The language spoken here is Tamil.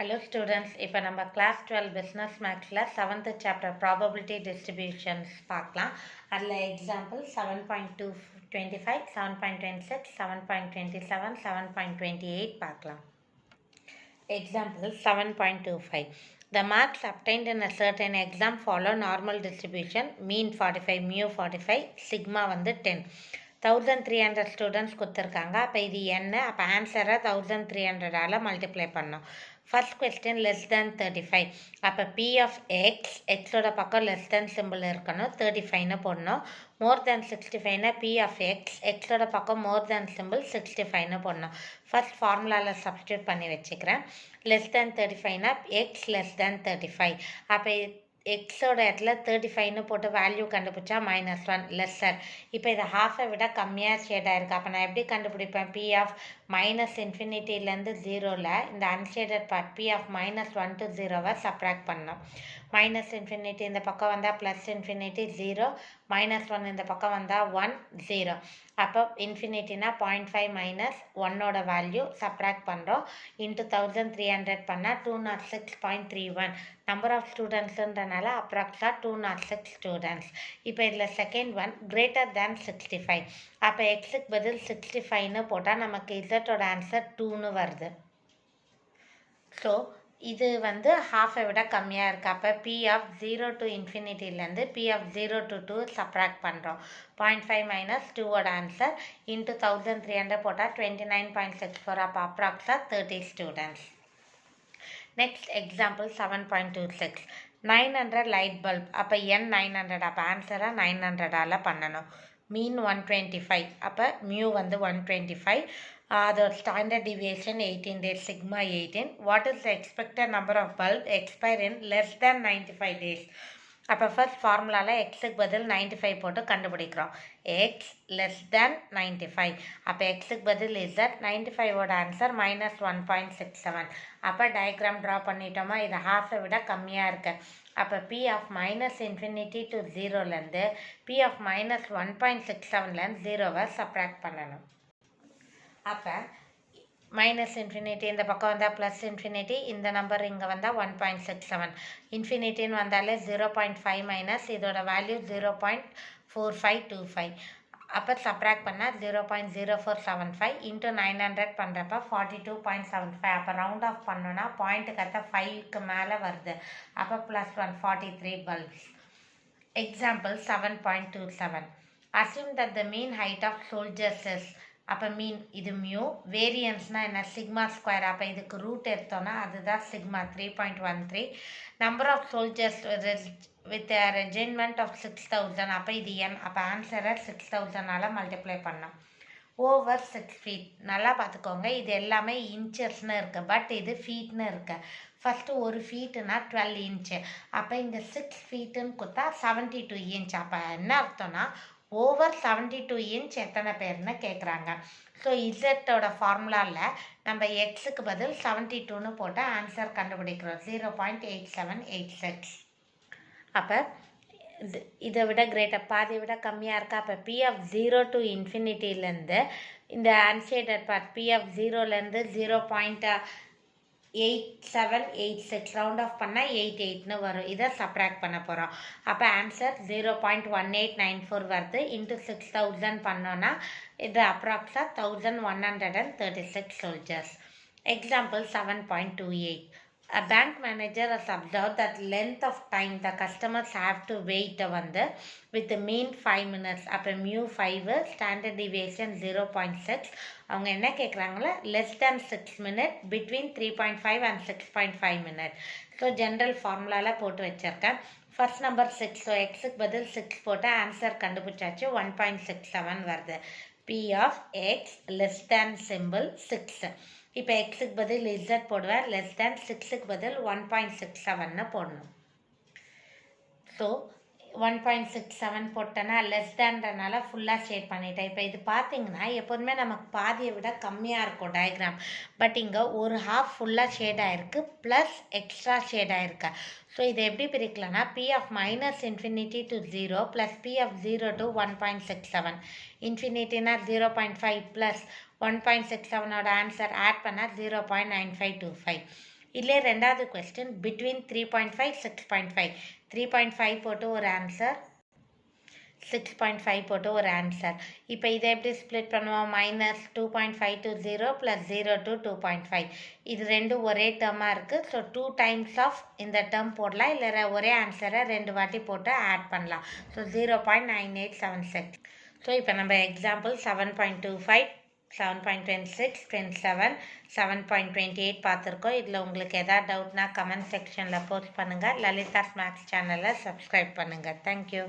Hello students, இப்போ நம்ம class 12 business mathsல 7th chapter probability distributions பார்க்கலாம். அதில் example 7.25, 7.26, 7.27, 7.28 பார்க்கலாம். Example 7.25. The marks obtained in a certain exam follow normal distribution, mean 45, mu 45, sigma வந்து 10. 1300 ஸ்டூடெண்ட்ஸ் கொடுத்துருக்காங்க. அப்போ இது என்ன? அப்போ ஆன்சரை 1300ஆல் மல்டிப்ளை பண்ணோம். First question less than 35. அப்போ பி ஆஃப் எக்ஸ், எக்ஸோட பக்கம் லெஸ் தேன் சிம்பிள் இருக்கணும், 35ன்னு போடணும். மோர் தேன் 65னா பி ஆஃப் எக்ஸ், எக்ஸோட பக்கம் மோர் தேன் சிம்பிள் 65ன்னு போடணும். ஃபர்ஸ்ட் ஃபார்முலாவில் சப்ஸ்டியூட் பண்ணி வச்சுக்கிறேன். லெஸ் தேன் 35னா எக்ஸ் லெஸ் தேன் 35. அப்போ எக்ஸோட இடத்துல 35ன்னு போட்டு வேல்யூ கண்டுபிடிச்சா -1 லெஸ்ஸர். இப்போ இது ஹாஃபை விட கம்மியாக ஷேடாக இருக்குது. அப்போ நான் எப்படி கண்டுபிடிப்பேன்? பி ஆஃப் -∞ ஜீரோவில் இந்த unshaded part P of -1 to 0வை சப்ராக்ட் பண்ணோம். -∞ இந்த பக்கம் வந்தால் +∞ 0, -1 இந்த பக்கம் வந்தால் 1 0. அப்போ இன்ஃபினிட்டினா 0.5 - 1ஓட வேல்யூ சப்ராக்ட் பண்ணுறோம். இன்ட்டு 1300 பண்ணால் 206.31. நம்பர் ஆஃப் ஸ்டூடெண்ட்ஸுன்றனால அப்ராக்ஸாக 206 ஸ்டூடெண்ட்ஸ். இப்போ இதில் செகண்ட் ஒன் கிரேட்டர் தேன் 65. அப்போ எக்ஸுக்கு பதில் 65ன்னு போட்டால் நமக்கு இசட்டோட ஆன்சர் 2ன்னு வருது. ஸோ இது வந்து ஹாஃபை விட கம்மியாக இருக்குது. அப்போ பி ஆஃப் 0 to இன்ஃபினிட்டிலேருந்து பி ஆஃப் 0 to 2 சப்ராக்ட் பண்ணுறோம். 0.5 - 2ஓட ஆன்சர் இன்ட்டு 1300 போட்டால் 29.64. அப்போ அப்ராக்ஸாக 30 students. Next example 7.26. 900 light bulb. அப்போ n 900. அப்போ ஆன்சரை 900ஆல் பண்ணணும். மீன் 125. அப்போ மியூ வந்து 125. அதோட standard deviation 18 days, sigma 18. What is the expected number of bulb expire in less than 95 days? அப்போ ஃபர்ஸ்ட் ஃபார்முலாவில் எக்ஸுக்கு பதில் 95 போட்டு கண்டுபிடிக்கிறோம். X less than 95. அப்போ எக்ஸுக்கு பதில் இசட், 95ஓட ஆன்சர் -1.67. அப்போ டயக்ராம் ட்ரா பண்ணிட்டோமா? இது ஹாஃபை விட கம்மியாக இருக்குது. அப்போ பி ஆஃப் -∞ to 0லேருந்து பி ஆஃப் -1.67லேருந்து 0வை சப்ராக்ட் பண்ணணும். அப்போ -∞ இந்த பக்கம் வந்தால் +∞, இந்த நம்பர் இங்கே வந்தால் 1.67. இன்ஃபினிட்டின்னு வந்தாலே 0.5 - இதோட வேல்யூ 0.4525. அப்போ சப்ராக்ட் பண்ணால் 0.0475 இன்ட்டு 900 பண்ணுறப்ப 42.75. அப்போ ரவுண்ட் ஆஃப் பண்ணோன்னா பாயிண்ட்டுக்கு அடுத்த 5க்கு மேலே வருது. அப்போ +1 43 bulbs. Example 7.27. Assume that the mean height of soldiers is. அப்போ மீன் இது மியூ, வேரியன்ஸ்னால் என்ன? Sigma square. அப்போ இதுக்கு ரூட் எடுத்தோன்னா அதுதான் sigma 3.13. Number of soldiers with regiment of 6000. அப்போ இது n. அப்போ ஆன்சரை 6000ஆல் மல்டிப்ளை பண்ணோம். Over 6 feet. நல்லா பார்த்துக்கோங்க, இது எல்லாமே இன்ச்சஸ்ன்னு இருக்குது, பட் இது ஃபீட்னு இருக்குது. ஃபஸ்ட்டு ஒரு ஃபீட்டுனா 12 inch. அப்போ இங்கே 6 feetன்னு கொடுத்தா 72 inch. அப்போ என்ன அர்த்தம்னா ஓவர் 72 inch எத்தனை பேர்னு கேட்குறாங்க. ஸோ இசட்டோட ஃபார்முலாவில் நம்ம எக்ஸுக்கு பதில் 72ன்னு போட்டு ஆன்சர் கண்டுபிடிக்கிறோம். 0.8786. அப்போ இதை விட கிரேட்டர், பாதியை விட கம்மியாக இருக்கா? அப்போ பி ஆஃப் 0 to இன்ஃபினிட்டிலேருந்து இந்த அன்ஷேடட் பார்ட் பி ஆஃப் 0லேருந்து 0.8786 ரவுண்ட் ஆஃப் பண்ணால் 88ன்னு வரும். இதை சப்ராக்ட் பண்ண போகிறோம். அப்போ ஆன்சர் 0.1894 வருது. இன்ட்டு 6000 பண்ணோன்னா இது அப்ராக்ஸாக 1136 soldiers. Example 7.28. A bank manager has observed that length of time the customers have to wait வந்து with the mean 5 minutes. அப்போ மியூ 5, ஸ்டாண்டர்ட் டிவியேஷன் 0.6. அவங்க என்ன கேட்குறாங்களா? Less than 6 minutes, between 3.5 and 6.5 minutes. So general ஃபார்முலாவில் போட்டு வச்சுருக்கேன். First number 6. ஸோ எக்ஸுக்கு பதில் 6 போட்டு ஆன்சர் கண்டுபிடிச்சாச்சு. 1.67 வருது. P of x less than simple 6. இப்போ எக்ஸுக்கு பதில் இசட் போடுவேன். லெஸ் தேன் 6க்கு பதில் 1.67ன்னு போடணும். ஸோ 1.67 போட்டேன்னா லெஸ் தேன்றனால ஃபுல்லாக ஷேட் பண்ணிட்டேன். இப்போ இது பார்த்தீங்கன்னா எப்போதுமே நமக்கு பாதியை விட கம்மியாக இருக்கும் டயக்ராம், பட் இங்கே ஒரு ஹாஃப் ஃபுல்லாக ஷேட் ஆகிருக்கு ப்ளஸ் எக்ஸ்ட்ரா ஷேட் ஆகிருக்கு. ஸோ இதை எப்படி பிரிக்கலாம்னா P of -∞ to 0 plus P of 0 to 1.67. இன்ஃபினிட்டினா 0.5 ப்ளஸ் 1.67ஓட ஆன்சர் ஆட் பண்ணால் 0.9525. இதிலே ரெண்டாவது கொஸ்டின் பிட்வீன் 3.5 6.5 3.5 போட்டு ஒரு ஆன்சர் 6.5 போட்டு ஒரு ஆன்சர். இப்போ இதை எப்படி ஸ்ப்ளிட் பண்ணுவோம்? -2.5 to 0 + 0 to 2.5. இது ரெண்டும் ஒரே டேர்மாக இருக்குது. ஸோ 2 times ஆஃப் இந்த டேர்ம் போடலாம், இல்லை ஒரே ஆன்சரை 2 வாட்டி போட்டு ஆட் பண்ணலாம். ஸோ 0.9876. ஸோ இப்போ நம்ம எக்ஸாம்பிள் 7.25 7.26 27 7.28 பார்த்துருக்கோம். இதில் உங்களுக்கு எதாவது டவுட்னா கமெண்ட் செக்ஷனில் போஸ்ட் பண்ணுங்கள். லலிதாஸ் மேக்ஸ் சேனலை சப்ஸ்கிரைப் பண்ணுங்கள். தேங்க்யூ.